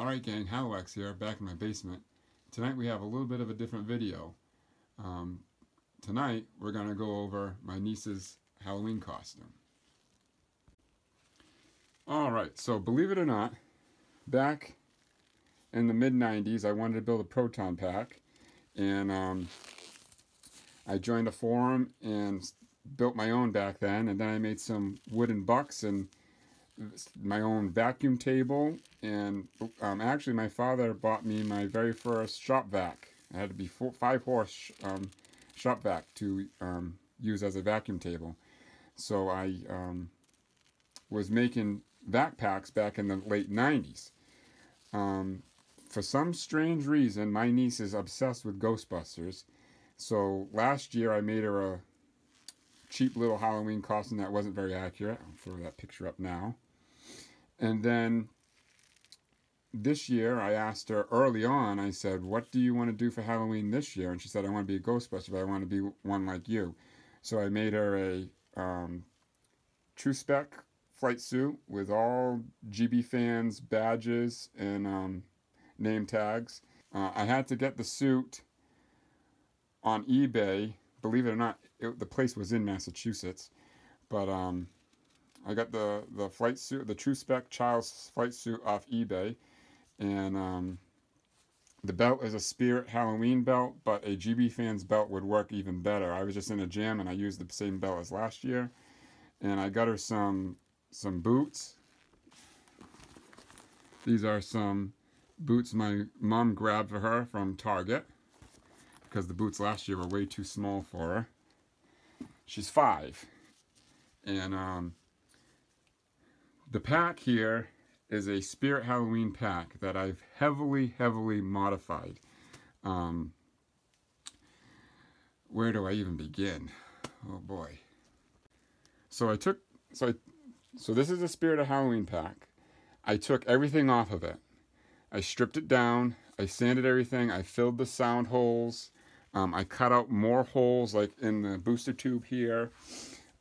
Alright gang, Halox here, back in my basement. Tonight we have a little bit of a different video. Tonight we're going to go over my niece's Halloween costume. Alright, so believe it or not, back in the mid-90s I wanted to build a Proton Pack, and I joined a forum and built my own back then, and then I made some wooden bucks and my own vacuum table, and actually my father bought me my very first shop vac. It had to be 5-horse shop vac to use as a vacuum table. So I was making vac packs back in the late 90s. For some strange reason, my niece is obsessed with Ghostbusters. So last year I made her a cheap little Halloween costume that wasn't very accurate. I'll throw that picture up now. And then this year I asked her early on, I said, what do you want to do for Halloween this year? And she said, I want to be a Ghostbuster, but I want to be one like you. So I made her a true spec flight suit with all GBfans badges and name tags. I had to get the suit on eBay. Believe it or not, the place was in Massachusetts. But I got the flight suit, the true spec child's flight suit off eBay. And the belt is a Spirit Halloween belt, but a GBfans belt would work even better. I was just in a jam and I used the same belt as last year. And I got her some boots. These are some boots my mom grabbed for her from Target, because the boots last year were way too small for her. She's 5. And the pack here is a Spirit Halloween pack that I've heavily modified. Where do I even begin? Oh boy. So this is a Spirit of Halloween pack. I took everything off of it. I stripped it down. I sanded everything. I filled the sound holes. I cut out more holes like in the booster tube here.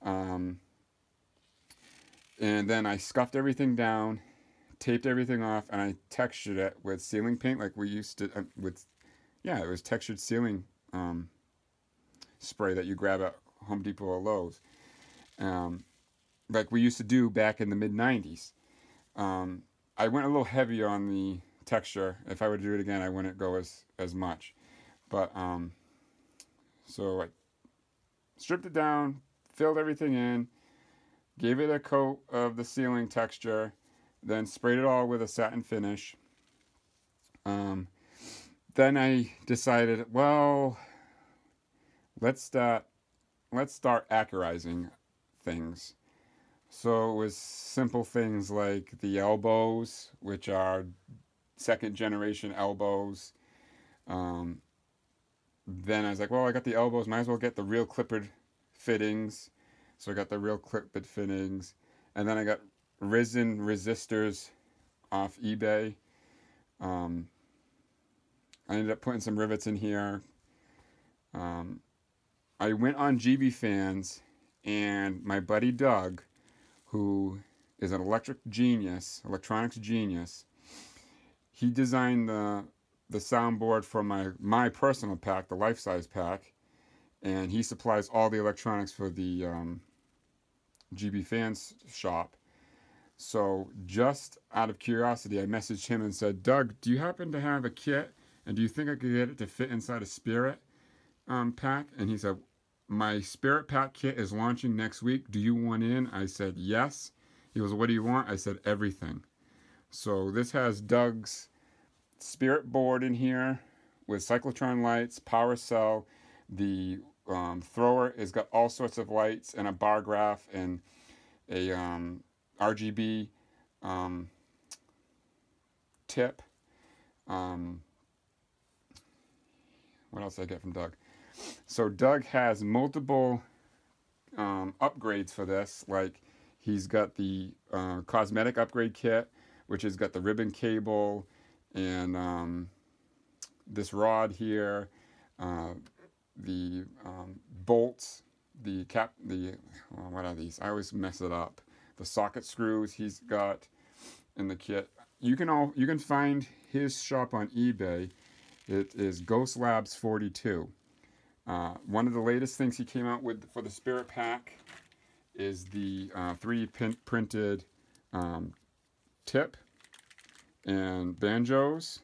And then I scuffed everything down, taped everything off, and I textured it with ceiling paint like we used to, it was textured ceiling spray that you grab at Home Depot or Lowe's. Like we used to do back in the mid-90s. I went a little heavier on the texture. If I were to do it again, I wouldn't go as much. But, so I stripped it down, filled everything in, gave it a coat of the ceiling texture, then sprayed it all with a satin finish. Then I decided, well, let's start accurizing things. So it was simple things like the elbows, which are second generation elbows. Then I was like, well, I got the elbows, might as well get the real clippered fittings. So I got the real clippered fittings. And then I got resin resistors off eBay. I ended up putting some rivets in here. I went on GBfans, and my buddy Doug, who is an electronics genius, he designed the soundboard for my personal pack, the life-size pack, and he supplies all the electronics for the GBfans shop. So just out of curiosity, I messaged him and said, Doug, do you happen to have a kit, and do you think I could get it to fit inside a Spirit pack? And he said, my Spirit pack kit is launching next week. Do you want in? I said, yes. He goes, what do you want? I said, everything. So this has Doug's Spirit board in here with cyclotron lights, power cell. The thrower has got all sorts of lights and a bar graph and a RGB tip. What else did I get from Doug? So Doug has multiple upgrades for this. Like he's got the cosmetic upgrade kit, which has got the ribbon cable and this rod here, the bolts, the cap, what are these? I always mess it up. The socket screws he's got in the kit. you can find his shop on eBay. It is Ghost Labs 42. One of the latest things he came out with for the Spirit Pack is the 3D printed tip and banjos.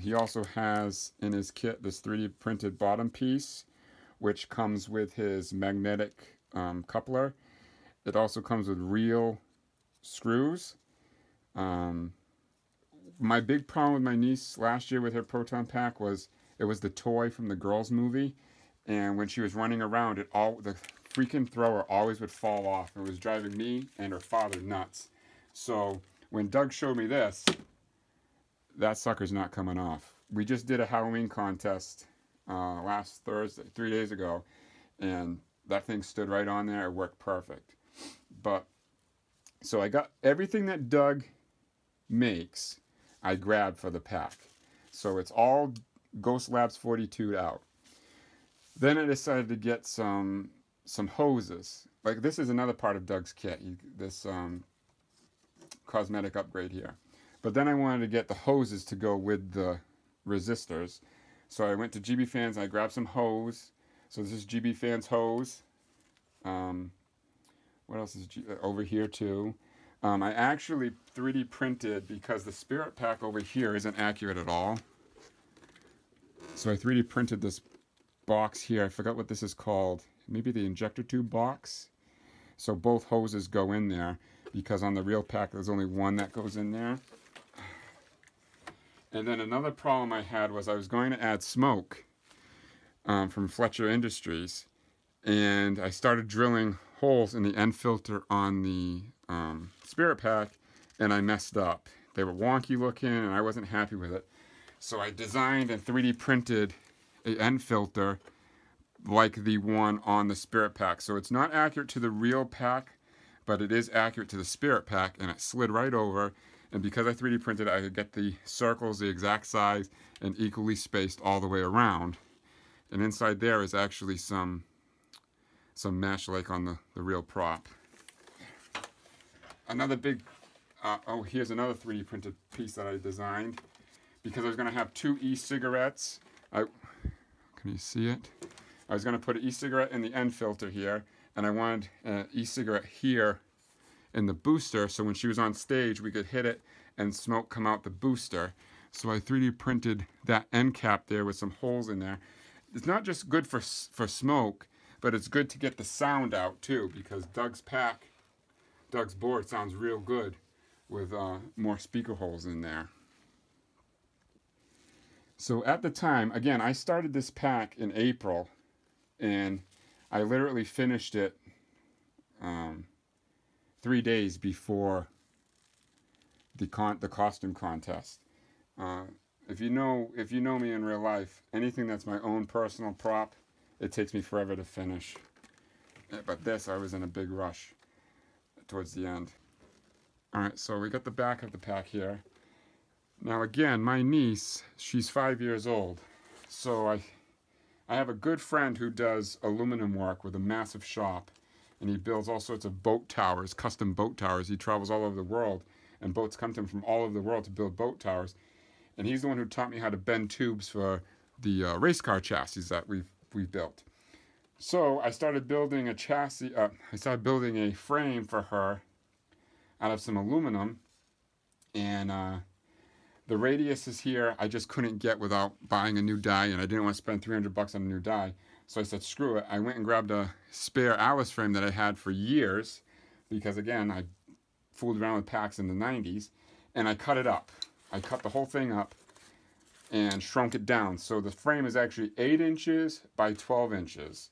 He also has in his kit this 3D printed bottom piece, which comes with his magnetic coupler. It also comes with real screws. My big problem with my niece last year with her Proton Pack was it was the toy from the Girls movie, and when she was running around, the freaking thrower always would fall off. It was driving me and her father nuts. So when Doug showed me this, that sucker's not coming off. We just did a Halloween contest last Thursday, 3 days ago, and that thing stood right on there. It worked perfect. But so I got everything that Doug makes, I grabbed for the pack. So it's all Ghost Labs 42 out. Then I decided to get some hoses. Like, this is another part of Doug's kit, this cosmetic upgrade here. But then I wanted to get the hoses to go with the resistors. So I went to GBfans and I grabbed some hose. So this is GBfans hose. What else is over here too? I actually 3D printed, because the Spirit Pack over here isn't accurate at all. So I 3D printed this box here. I forgot what this is called. Maybe the injector tube box. So both hoses go in there, because on the real pack there's only one that goes in there. And then another problem I had was I was going to add smoke from Fletcher Industries, and I started drilling holes in the end filter on the Spirit Pack, and I messed up. They were wonky looking and I wasn't happy with it. So I designed and 3D printed an end filter like the one on the Spirit Pack. So it's not accurate to the real pack, but it is accurate to the Spirit Pack, and it slid right over. And because I 3D printed it, I could get the circles the exact size and equally spaced all the way around. And inside there is actually some mesh like on the real prop. Another big, here's another 3D printed piece that I designed, because I was going to have two e-cigarettes. Can you see it? I was going to put an e-cigarette in the end filter here, and I wanted an e-cigarette here in the booster, so when she was on stage we could hit it and smoke come out the booster. So I 3D printed that end cap there with some holes in there. It's not just good for smoke, but it's good to get the sound out too, because Doug's board sounds real good with more speaker holes in there. So at the time, again, I started this pack in April, and I literally finished it 3 days before the costume contest. If you know me in real life, anything that's my own personal prop, it takes me forever to finish. But this, I was in a big rush towards the end. Alright, so we got the back of the pack here. Now again, my niece, she's 5 years old. So I have a good friend who does aluminum work with a massive shop. And he builds all sorts of boat towers, custom boat towers. He travels all over the world, and boats come to him from all over the world to build boat towers. And he's the one who taught me how to bend tubes for the race car chassis that we've built. So I started building a chassis. I started building a frame for her out of some aluminum, and the radius is here. I just couldn't get without buying a new die, and I didn't want to spend $300 on a new die. So I said, screw it. I went and grabbed a spare Alice frame that I had for years, because again, I fooled around with packs in the 90s, and I cut it up. I cut the whole thing up and shrunk it down. So the frame is actually 8 inches by 12 inches.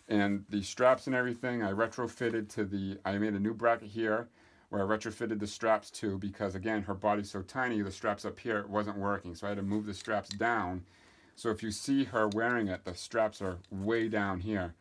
And the straps and everything, I retrofitted to I made a new bracket here where I retrofitted the straps to, because again, her body's so tiny, the straps up here, it wasn't working. So I had to move the straps down. So if you see her wearing it, the straps are way down here.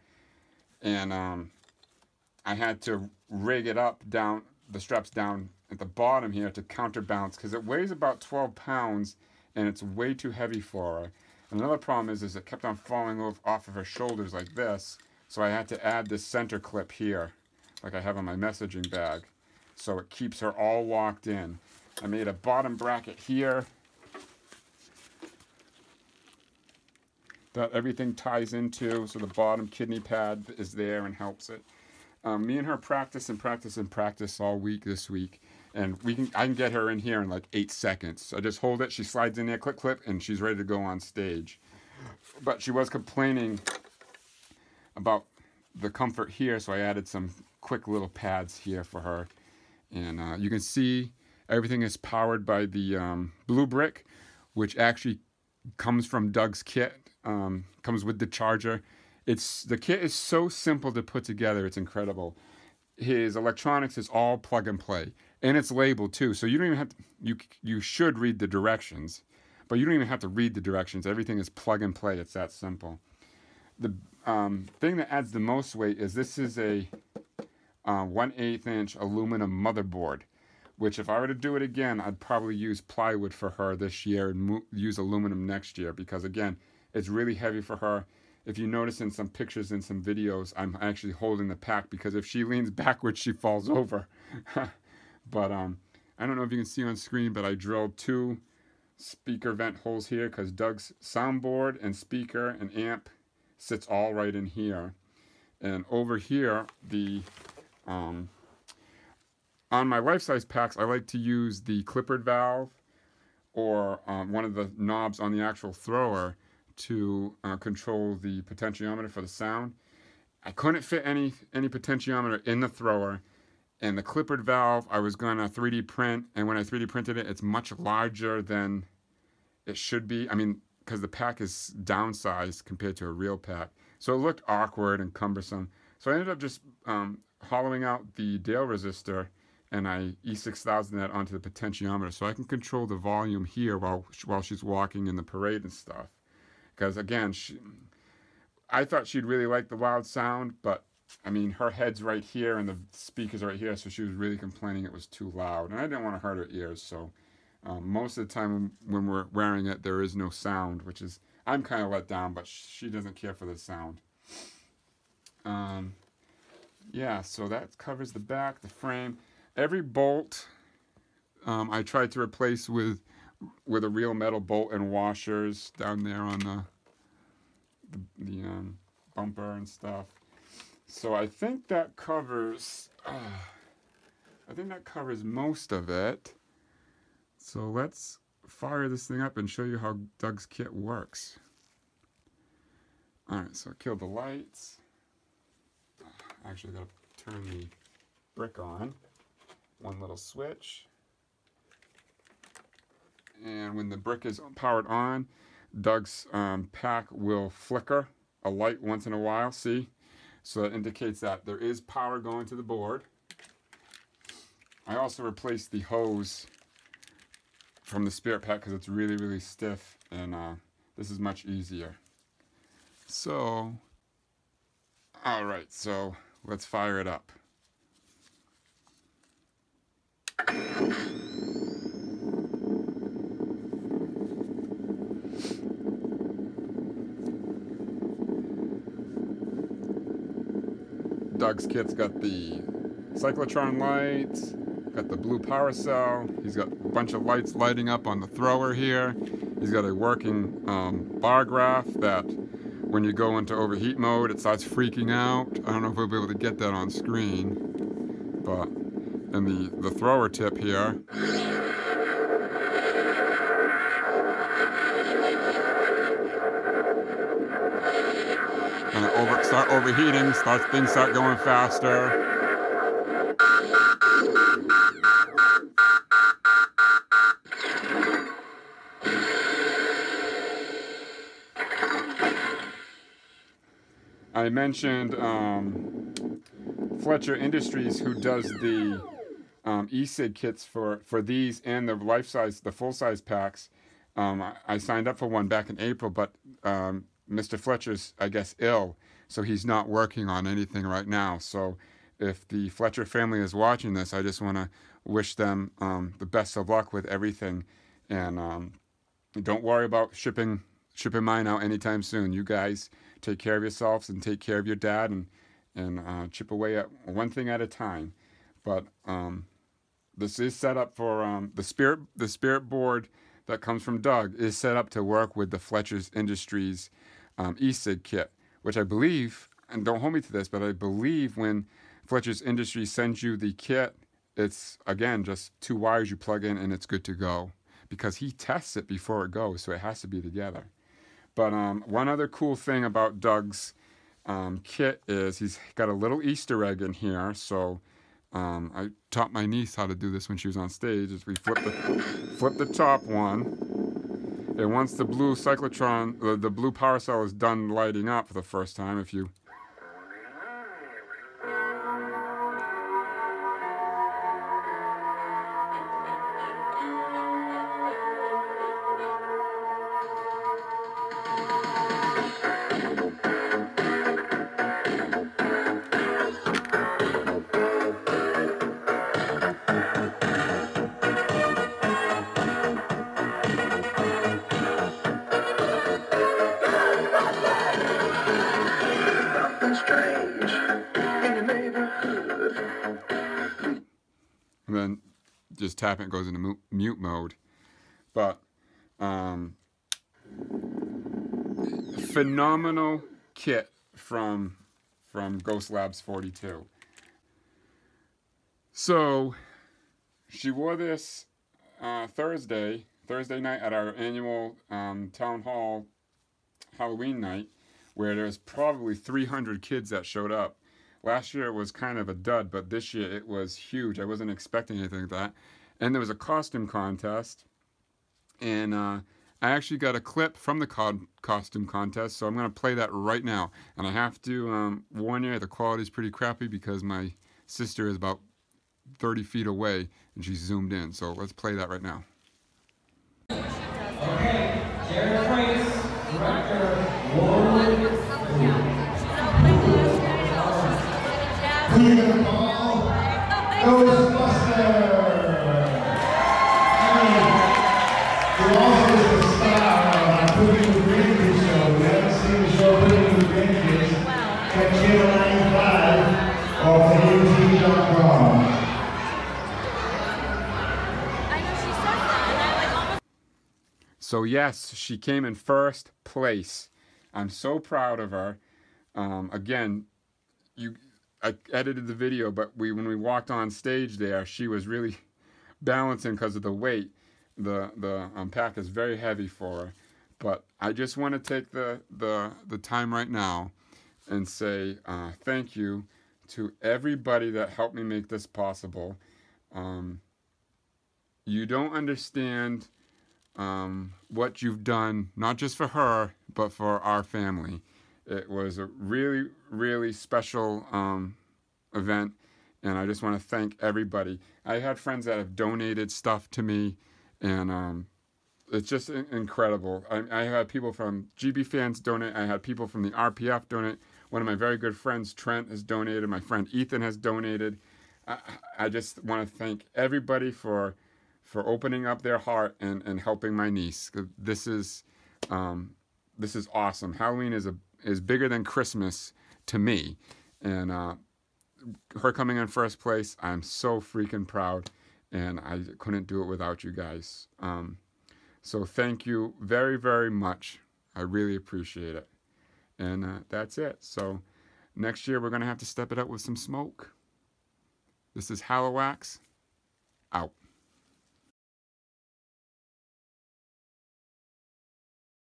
And I had to rig it up down, the straps down at the bottom here to counterbalance, because it weighs about 12 pounds and it's way too heavy for her. Another problem is it kept on falling off of her shoulders like this. So I had to add this center clip here, like I have on my messaging bag. so it keeps her all locked in. I made a bottom bracket here that everything ties into, so the bottom kidney pad is there and helps it. Me and her practice all week this week, and I can get her in here in like 8 seconds. So I just hold it, she slides in there, click, click, and she's ready to go on stage. But she was complaining about the comfort here, so I added some quick little pads here for her. And you can see everything is powered by the blue brick, which actually comes from Doug's kit. Comes with the charger. The kit is so simple to put together, it's incredible. His electronics is all plug and play, and it's labeled too, so you don't even have to, you should read the directions, but you don't even have to read the directions. Everything is plug and play. It's that simple. The thing that adds the most weight is this is a 1/8 inch aluminum motherboard, which if I were to do it again, I'd probably use plywood for her this year and use aluminum next year, because again, it's really heavy for her. If you notice in some pictures and some videos, I'm actually holding the pack, because if she leans backwards, she falls over. But I don't know if you can see on screen, but I drilled 2 speaker vent holes here, because Doug's soundboard and speaker and amp sits all right in here. And over here, on my life-size packs, I like to use the clippered valve or one of the knobs on the actual thrower to control the potentiometer for the sound. I couldn't fit any potentiometer in the thrower, and the clippered valve I was going to 3D print, and when I 3D printed it, it's much larger than it should be. I mean, because the pack is downsized compared to a real pack, so it looked awkward and cumbersome. So I ended up just hollowing out the Dale resistor, and I E6000 that onto the potentiometer, so I can control the volume here while she's walking in the parade and stuff. Because again, I thought she'd really like the loud sound, but I mean, her head's right here and the speaker's right here, so she was really complaining it was too loud. And I didn't want to hurt her ears, so most of the time when we're wearing it, there is no sound, which is, I'm kind of let down, but she doesn't care for the sound. Yeah, so that covers the back, the frame. Every bolt I tried to replace with a real metal bolt and washers down there on the bumper and stuff. So I think that covers most of it. So let's fire this thing up and show you how Doug's kit works. Alright, so kill the lights. Actually gotta turn the brick on. One little switch. And when the brick is powered on, Doug's pack will flicker a light once in a while, see? So that indicates that there is power going to the board. I also replaced the hose from the spirit pack because it's really, really stiff, and this is much easier. So, alright, so let's fire it up. Doug's kit's got the cyclotron lights, got the blue power cell, he's got a bunch of lights lighting up on the thrower here, he's got a working bar graph that when you go into overheat mode it starts freaking out. I don't know if we'll be able to get that on screen, but, and the thrower tip here. And start overheating, things start going faster. I mentioned Fletcher Industries, who does the e-cig kits for these and the full-size packs. I signed up for one back in April, but Mr. Fletcher's, I guess, ill, so he's not working on anything right now. So if the Fletcher family is watching this, I just want to wish them the best of luck with everything. And don't worry about shipping mine out anytime soon. You guys take care of yourselves and take care of your dad, and chip away at one thing at a time. But this is set up for the spirit board that comes from Doug is set up to work with the Fletcher's Industries e-cig kit, which I believe, and don't hold me to this, but I believe when Fletcher's Industries sends you the kit, it's, again, just 2 wires you plug in and it's good to go, because he tests it before it goes, so it has to be together. But one other cool thing about Doug's kit is he's got a little Easter egg in here. So I taught my niece how to do this when she was on stage. Is we flip the top one, and once the blue cyclotron, the blue power cell is done lighting up for the first time, if you and then just tap it, it goes into mute mode. But phenomenal kit from Ghost Labs 42. So she wore this Thursday night at our annual town hall Halloween night, where there's probably 300 kids that showed up. Last year it was kind of a dud, but this year it was huge. I wasn't expecting anything like that. And there was a costume contest, and I actually got a clip from the costume contest, so I'm going to play that right now. And I have to warn you, the quality is pretty crappy because my sister is about 30 feet away and she's zoomed in. So let's play that right now. Okay, Jared Price, director, Queen of the Ball, Ghostbusters! Who also is the star of our Cooking with Grandkids show. If you haven't seen the show Cooking with Grandkids, check Channel 95 or AMTV.com. So yes, she came in first place. I'm so proud of her. Again, I edited the video, but when we walked on stage there, she was really balancing because of the weight. The pack is very heavy for her. But I just want to take the time right now and say thank you to everybody that helped me make this possible. You don't understand what you've done, not just for her, but for our family. It was a really, really special event, and I just want to thank everybody. I had friends that have donated stuff to me, and it's just incredible. I had people from GBfans donate. I had people from the RPF donate. One of my very good friends, Trent, has donated. My friend Ethan has donated. I just want to thank everybody for opening up their heart and helping my niece. This is awesome. Halloween is bigger than Christmas to me, and her coming in first place, I'm so freaking proud, and I couldn't do it without you guys. So thank you very, very much. I really appreciate it. And that's it. So next year we're gonna have to step it up with some smoke. This is Hallowax out.